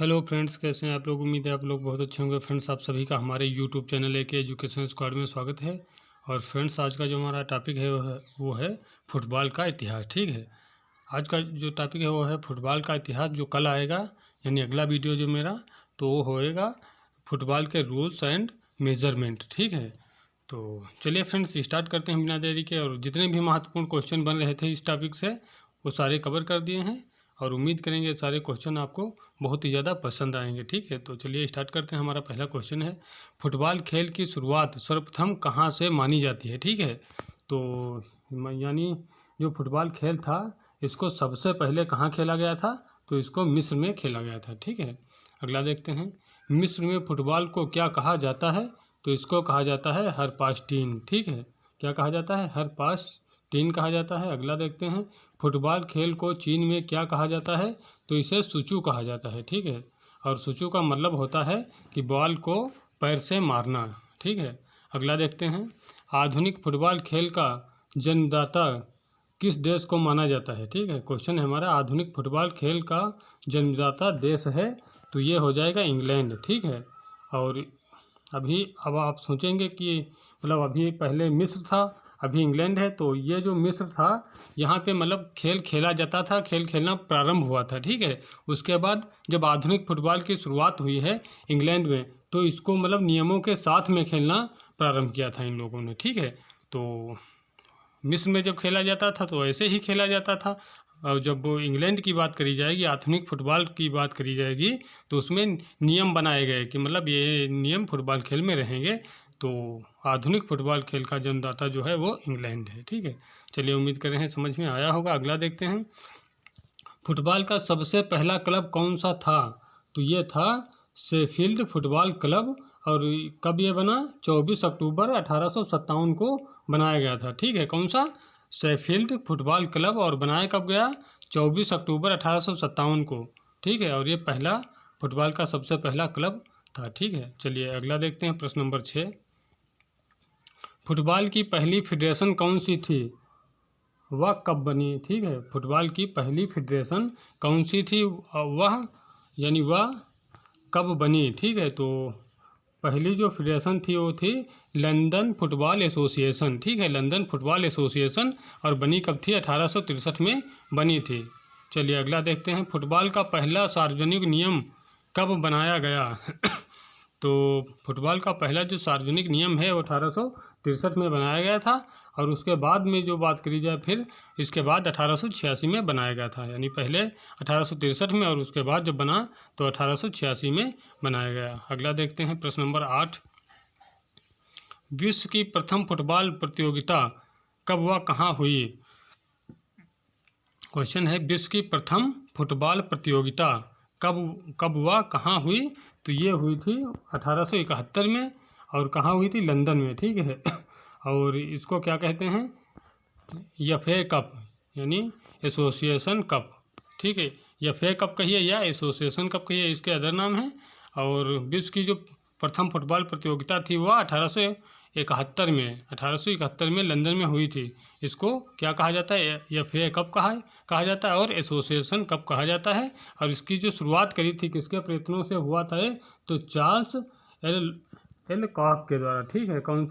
Hello friends, कैसे हैं आप लोग। उम्मीद है आप लोग बहुत अच्छे होंगे। फ्रेंड्स, आप सभी का हमारे यूट्यूब चैनल एक एजुकेशन स्क्वाड में स्वागत है। और फ्रेंड्स, आज का जो हमारा टॉपिक है वो है फुटबॉल का इतिहास। ठीक है, आज का जो टॉपिक है वो है फुटबॉल का इतिहास। जो कल आएगा यानी अगला वीडियो जो मेरा, तो वो होएगा फुटबॉल के रूल्स एंड मेजरमेंट। ठीक है, तो चलिए फ्रेंड्स स्टार्ट करते हैं बिना देरी के। और जितने भी महत्वपूर्ण क्वेश्चन बन रहे थे इस टॉपिक से वो सारे कवर कर दिए हैं और उम्मीद करेंगे सारे क्वेश्चन आपको बहुत ही ज़्यादा पसंद आएंगे। ठीक है, तो चलिए स्टार्ट करते हैं। हमारा पहला क्वेश्चन है, फुटबॉल खेल की शुरुआत सर्वप्रथम कहाँ से मानी जाती है। ठीक है, तो यानी जो फुटबॉल खेल था इसको सबसे पहले कहाँ खेला गया था, तो इसको मिस्र में खेला गया था। ठीक है, अगला देखते हैं, मिस्र में फुटबॉल को क्या कहा जाता है, तो इसको कहा जाता है हरपास्टीन। ठीक है, क्या कहा जाता है, हरपास्टीन कहा जाता है। अगला देखते हैं, फुटबॉल खेल को चीन में क्या कहा जाता है, तो इसे सुचू कहा जाता है। ठीक है, और सुचू का मतलब होता है कि बॉल को पैर से मारना। ठीक है, अगला देखते हैं, आधुनिक फुटबॉल खेल का जन्मदाता किस देश को माना जाता है। ठीक है, क्वेश्चन है हमारा, आधुनिक फुटबॉल खेल का जन्मदाता देश है, तो ये हो जाएगा इंग्लैंड। ठीक है, और अब आप सोचेंगे कि मतलब अभी पहले मिस्र था, अभी इंग्लैंड है, तो ये जो मिस्र था यहाँ पे मतलब खेल खेला जाता था, खेल खेलना प्रारंभ हुआ था। ठीक है, उसके बाद जब आधुनिक फुटबॉल की शुरुआत हुई है इंग्लैंड में, तो इसको मतलब नियमों के साथ में खेलना प्रारंभ किया था इन लोगों ने। ठीक है, तो मिस्र में जब खेला जाता था तो ऐसे ही खेला जाता था। और जब वो इंग्लैंड की बात करी जाएगी, आधुनिक फुटबॉल की बात करी जाएगी, तो उसमें नियम बनाए गए कि मतलब ये नियम फुटबॉल खेल में रहेंगे। तो आधुनिक फुटबॉल खेल का जन्मदाता जो है वो इंग्लैंड है। ठीक है, चलिए उम्मीद कर रहे हैं समझ में आया होगा। अगला देखते हैं, फुटबॉल का सबसे पहला क्लब कौन सा था, तो ये था शेफील्ड फुटबॉल क्लब। और कब ये बना, 24 अक्टूबर 1857 को बनाया गया था। ठीक है, कौन सा, शेफील्ड फुटबॉल क्लब, और बनाया कब गया, 24 अक्टूबर 1857 को। ठीक है, और ये पहला फुटबॉल का सबसे पहला क्लब था। ठीक है, चलिए अगला देखते हैं, प्रश्न नंबर 6, फुटबॉल की पहली फेडरेशन कौन सी थी, वह कब बनी। ठीक है, फुटबॉल की पहली फेडरेशन कौन सी थी, वह यानी वह कब बनी। ठीक है, तो पहली जो फेडरेशन थी वो थी लंदन फुटबॉल एसोसिएशन। ठीक है, लंदन फुटबॉल एसोसिएशन, और बनी कब थी, 1863 में बनी थथी। चलिए अगला देखते हैं, फुटबॉल का पहला सार्वजनिक नियम कब बनाया गया तो फुटबॉल का पहला जो सार्वजनिक नियम है वो 1863 में बनाया गया था। और उसके बाद में जो बात करी जाए फिर इसके बाद 1886 में बनाया गया था। यानी पहले 1863 में और उसके बाद जब बना तो 1886 में बनाया गया। अगला देखते हैं, प्रश्न नंबर 8, विश्व की प्रथम फुटबॉल प्रतियोगिता कब व कहाँ हुई। क्वेश्चन है, विश्व की प्रथम फुटबॉल प्रतियोगिता कब व कहाँ हुई, तो ये हुई थी 1871 में, और कहाँ हुई थी, लंदन में। ठीक है, और इसको क्या कहते हैं, एफए कप यानी एसोसिएशन कप। ठीक है, एफए कप कहिए या एसोसिएशन कप कहिए, इसके अदर नाम है। और विश्व की जो प्रथम फुटबॉल प्रतियोगिता थी वह 1871 में लंदन में हुई थी। इसको क्या कहा जाता है, एफए कप कहा जाता है और एसोसिएशन कप कहा जाता है। और इसकी जो शुरुआत करी थी किसके प्रयत्नों से हुआ था, तो चार्ल्स एलकॉक के द्वारा। ठीक है, कौन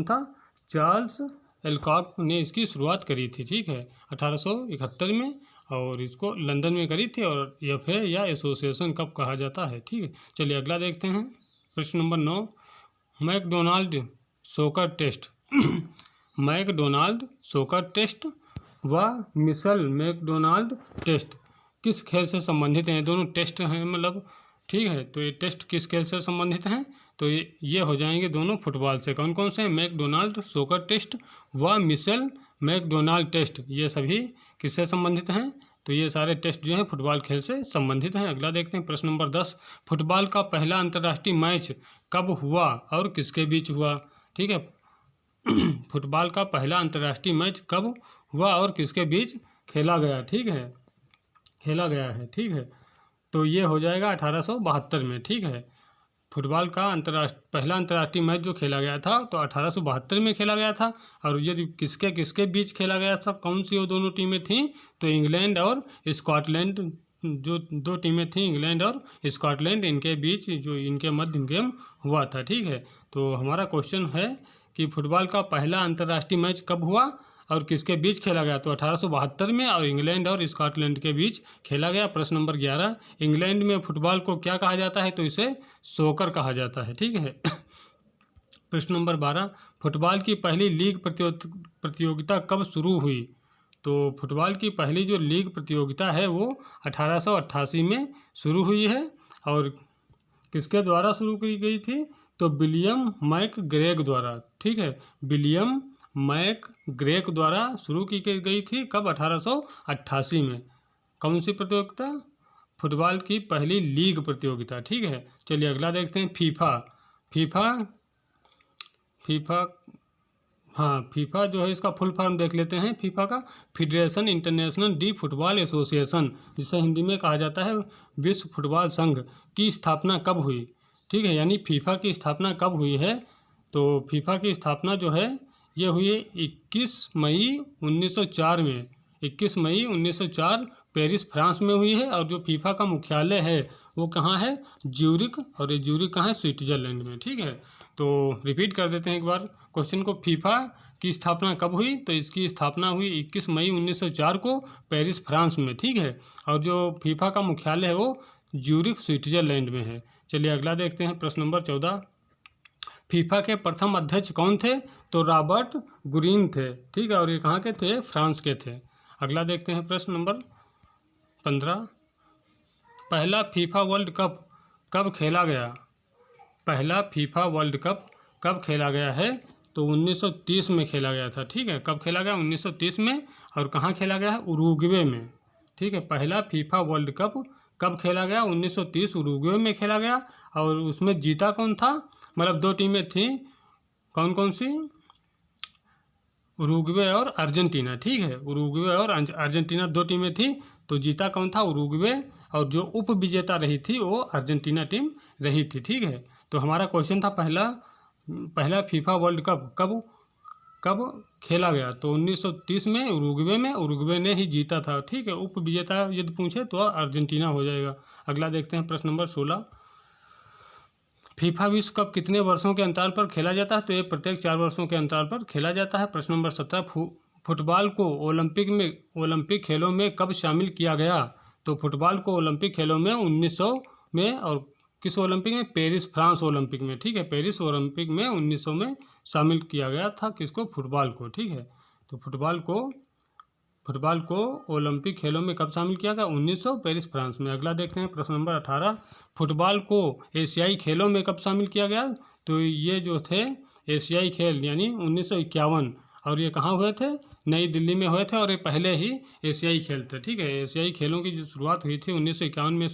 था, चार्ल्स एलकॉक ने इसकी शुरुआत करी थी। ठीक है, 1871 में, और इसको लंदन में करी थी, और एफए या एसोसिएशन कप कहा जाता है। ठीक है, चलिए अगला देखते हैं, प्रश्न नंबर 9, मैकडोनाल्ड सोकर टेस्ट मैकडोनाल्ड सोकर टेस्ट व मिशेल मैकडोनाल्ड टेस्ट किस खेल से संबंधित हैं। दोनों टेस्ट हैं मतलब। ठीक है, तो ये टेस्ट किस खेल से संबंधित हैं, तो ये हो जाएंगे दोनों फुटबॉल से। कौन कौन से, मैकडोनाल्ड सोकर टेस्ट व मिशेल मैकडोनाल्ड टेस्ट, ये सभी किससे संबंधित हैं, तो ये सारे टेस्ट जो हैं फुटबॉल खेल से संबंधित हैं। अगला देखते हैं, प्रश्न नंबर 10, फुटबॉल का पहला अंतर्राष्ट्रीय मैच कब हुआ और किसके बीच हुआ। ठीक है, फुटबॉल का पहला अंतर्राष्ट्रीय मैच कब हुआ और किसके बीच खेला गया। ठीक है, खेला गया है। ठीक है, तो ये हो जाएगा 1872 में। ठीक है, फुटबॉल का पहला अंतर्राष्ट्रीय मैच जो खेला गया था तो 1872 में खेला गया था। और यदि किसके बीच खेला गया था, कौन सी वो दोनों टीमें थीं, तो इंग्लैंड और स्कॉटलैंड जो दो टीमें थी इंग्लैंड और स्कॉटलैंड, इनके बीच जो इनके मध्य गेम हुआ था। ठीक है, तो हमारा क्वेश्चन है कि फुटबॉल का पहला अंतर्राष्ट्रीय मैच कब हुआ और किसके बीच खेला गया? तो 1872 में और इंग्लैंड और स्कॉटलैंड के बीच खेला गया। प्रश्न नंबर 11, इंग्लैंड में फुटबॉल को क्या कहा जाता है? तो इसे सोकर कहा जाता है। ठीक है। प्रश्न नंबर 12, फुटबॉल की पहली लीग प्रतियोगिता कब शुरू हुई? तो फुटबॉल की पहली जो लीग प्रतियोगिता है वो 1888 में शुरू हुई है। और किसके द्वारा शुरू की गई थी? तो विलियम मैकग्रेग द्वारा। ठीक है, विलियम मैकग्रेग द्वारा शुरू की गई थी। कब? 1888 में। कौन सी प्रतियोगिता? फुटबॉल की पहली लीग प्रतियोगिता। ठीक है, चलिए अगला देखते हैं। फीफा जो है इसका फुल फॉर्म देख लेते हैं। फीफा का federation international D football association, जिसे हिंदी में कहा जाता है विश्व फुटबॉल संघ, की स्थापना कब हुई? ठीक है, यानी फीफा की स्थापना कब हुई है? तो फीफा की स्थापना जो है ये हुई है 21 मई 1904 में। 21 मई 1904 पेरिस फ्रांस में हुई है। और जो फीफा का मुख्यालय है वो कहाँ है? ज्यूरिख। और ये ज्यूरिख कहाँ है? स्विट्जरलैंड में। ठीक है, तो रिपीट कर देते हैं एक बार क्वेश्चन को। फीफा की स्थापना कब हुई? तो इसकी स्थापना हुई 21 मई 1904 को पेरिस फ्रांस में। ठीक है, और जो फीफा का मुख्यालय है वो ज्यूरिख स्विट्जरलैंड में है। चलिए अगला देखते हैं। प्रश्न नंबर 14, फीफा के प्रथम अध्यक्ष कौन थे? तो रॉबर्ट गुरीन थे। ठीक है, और ये कहाँ के थे? फ्रांस के थे। अगला देखते हैं प्रश्न नंबर 15, पहला फीफा वर्ल्ड कप कब खेला गया? पहला फीफा वर्ल्ड कप कब खेला गया है? तो 1930 में खेला गया था। ठीक है, कब खेला गया? 1930 में। और कहाँ खेला गया है? उरुग्वे में। ठीक है, पहला फीफा वर्ल्ड कप कब खेला गया? 1930 उरुग्वे में खेला गया। और उसमें जीता कौन था? मतलब दो टीमें थी, कौन कौन सी? उरुग्वे और अर्जेंटीना। ठीक है, उरुग्वे और अर्जेंटीना दो टीमें थी। तो जीता कौन था? उरुग्वे। और जो उप विजेता रही थी वो अर्जेंटीना टीम रही थी। ठीक है, तो हमारा क्वेश्चन था पहला फीफा वर्ल्ड कप कब खेला गया? तो 1930 में उरुग्वे में। उरुग्वे ने ही जीता था। ठीक है, उप विजेता यदि पूछे तो अर्जेंटीना हो जाएगा। अगला देखते हैं प्रश्न नंबर 16, फीफा विश्व कप कितने वर्षों के अंतराल पर खेला जाता है? तो ये प्रत्येक 4 वर्षों के अंतराल पर खेला जाता है। प्रश्न नंबर 17, फुटबॉल को ओलंपिक खेलों में कब शामिल किया गया? तो फुटबॉल को ओलंपिक खेलों में 1900 में। और किस ओलंपिक में? पेरिस फ्रांस ओलंपिक में। ठीक है, पेरिस ओलंपिक में 1900 में शामिल किया गया था। किसको? फुटबॉल को। ठीक है, तो फुटबॉल को ओलंपिक खेलों में कब शामिल किया गया? 1900 पेरिस फ्रांस में। अगला देखते हैं प्रश्न नंबर 18, फुटबॉल को एशियाई खेलों में कब शामिल किया गया? तो ये जो थे एशियाई खेल यानी 1951। और ये कहाँ हुए थे? नई दिल्ली में हुए थे। और ये पहले ही एशियाई खेल थे। ठीक है, एशियाई खेलों की जो शुरुआत हुई थी 1951 में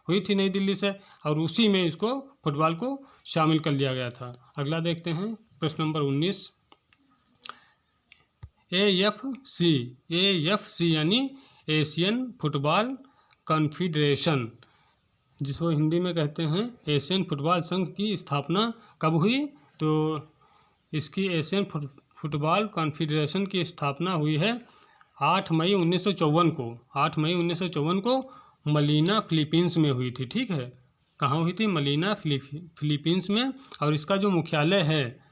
हुई थी नई दिल्ली से। और उसी में इसको फुटबॉल को शामिल कर लिया गया था। अगला देखते हैं प्रश्न नंबर 19, AFC यानी एशियन फुटबॉल कॉन्फेडरेशन, जिसको हिंदी में कहते हैं एशियन फुटबॉल संघ, की स्थापना कब हुई? तो इसकी एशियन फुटबॉल कॉन्फेडरेशन की स्थापना हुई है 8 मई 1954 को। 8 मई 1954 को मलीना फिलीपींस में हुई थी। ठीक है, कहाँ हुई थी? मलीना फिलीपींस में। और इसका जो मुख्यालय है,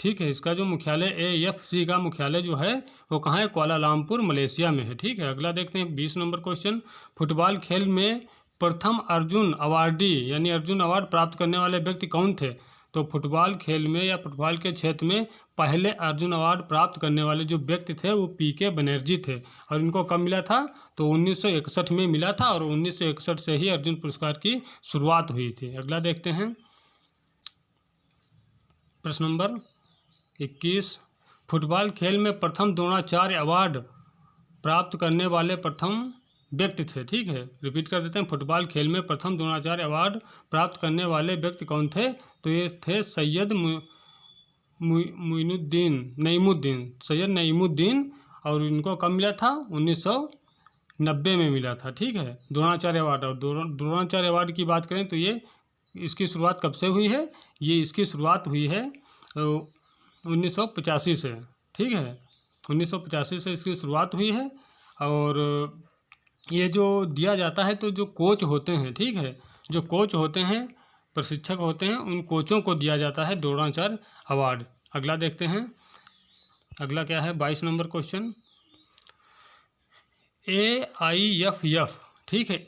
ठीक है, इसका जो मुख्यालय AFC का मुख्यालय जो है वो कहाँ है? कुआलालंपुर मलेशिया में है। ठीक है, अगला देखते हैं 20 नंबर क्वेश्चन, फुटबॉल खेल में प्रथम अर्जुन अवार्डी यानी अर्जुन अवार्ड प्राप्त करने वाले व्यक्ति कौन थे? तो फुटबॉल खेल में या फुटबॉल के क्षेत्र में पहले अर्जुन अवार्ड प्राप्त करने वाले जो व्यक्ति थे वो PK बनर्जी थे। और इनको कब मिला था? तो 1961 में मिला था। और 1961 से ही अर्जुन पुरस्कार की शुरुआत हुई थी। अगला देखते हैं प्रश्न नंबर 21, फुटबॉल खेल में प्रथम द्रोणाचार्य अवार्ड प्राप्त करने वाले प्रथम व्यक्ति थे। ठीक है, रिपीट कर देते हैं, फुटबॉल खेल में प्रथम द्रोणाचार्य अवार्ड प्राप्त करने वाले व्यक्ति कौन थे? तो ये थे सैयद नईमुद्दीन। और इनको कब मिला था? 1990 में मिला था। ठीक है, द्रोणाचार्य अवार्ड। और द्रोणाचार्य अवार्ड की बात करें तो ये इसकी शुरुआत कब से हुई है? ये इसकी शुरुआत हुई है 1985 से। ठीक है, 1985 से इसकी शुरुआत हुई है। और ये जो दिया जाता है तो जो कोच होते हैं, ठीक है, जो कोच होते हैं, प्रशिक्षक होते हैं, उन कोचों को दिया जाता है द्रोणाचार्य अवार्ड। अगला देखते हैं, अगला क्या है 22 नंबर क्वेश्चन। AIFF, ठीक है,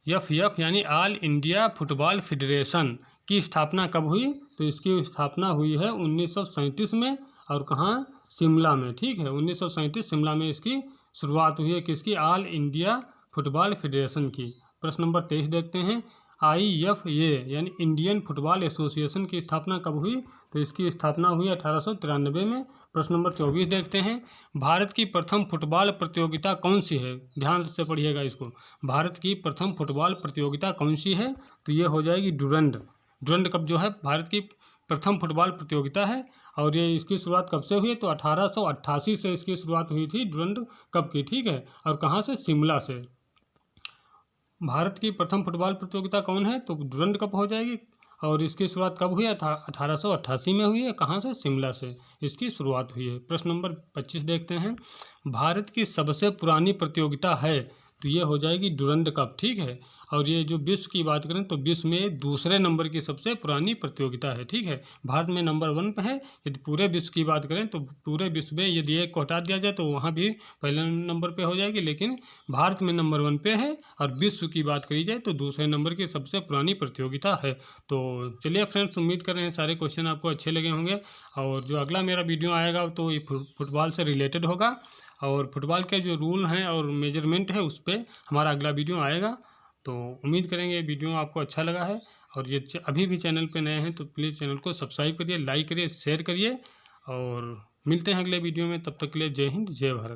AIFF यानी ऑल इंडिया फुटबॉल फेडरेशन की स्थापना कब हुई? तो इसकी स्थापना हुई है 1937 में, और कहाँ? शिमला में, ठीक है, 1937 शिमला में इसकी शुरुआत हुई है। किसकी? ऑल इंडिया फुटबॉल फेडरेशन की। प्रश्न नंबर 23 देखते हैं, IFA यानी इंडियन फुटबॉल एसोसिएशन की स्थापना कब हुई? तो इसकी स्थापना हुई 1893 में। प्रश्न नंबर 24 देखते हैं, भारत की प्रथम फुटबॉल प्रतियोगिता कौन सी है? ध्यान से पढ़िएगा इसको। भारत की प्रथम फुटबॉल प्रतियोगिता कौन सी है? तो ये हो जाएगी डुरंड। डुरंड कप जो है भारत की प्रथम फुटबॉल प्रतियोगिता है, और ये इसकी शुरुआत कब से हुई? तो 1888 से इसकी शुरुआत हुई थी डुरंड कप की, ठीक है, और कहाँ से? शिमला से। भारत की प्रथम फुटबॉल प्रतियोगिता कौन है? तो डुरंड कप हो जाएगी, और इसकी शुरुआत कब हुई? 1888 में हुई है। कहाँ से? शिमला से इसकी शुरुआत हुई है। प्रश्न नंबर 25 देखते हैं, भारत की सबसे पुरानी प्रतियोगिता है? तो ये हो जाएगी डुरंड कप, ठीक है, और ये जो विश्व की बात करें तो विश्व में दूसरे नंबर की सबसे पुरानी प्रतियोगिता है, ठीक है। भारत में नंबर 1 पे है। यदि पूरे विश्व की बात करें तो पूरे विश्व में यदि एक को हटा दिया जाए तो वहाँ भी पहले नंबर पे हो जाएगी, लेकिन भारत में नंबर 1 पे है, और विश्व की बात करी जाए तो दूसरे नंबर की सबसे पुरानी प्रतियोगिता है। तो चलिए फ्रेंड्स, उम्मीद कर रहे हैं सारे क्वेश्चन आपको अच्छे लगे होंगे, और जो अगला मेरा वीडियो आएगा तो ये फुटबॉल से रिलेटेड होगा, और फुटबॉल के जो रूल हैं और मेजरमेंट है उस पर हमारा अगला वीडियो आएगा। तो उम्मीद करेंगे ये वीडियो आपको अच्छा लगा है, और ये अभी भी चैनल पे नए हैं तो प्लीज़ चैनल को सब्सक्राइब करिए, लाइक करिए, शेयर करिए, और मिलते हैं अगले वीडियो में। तब तक के लिए जय हिंद, जय भारत।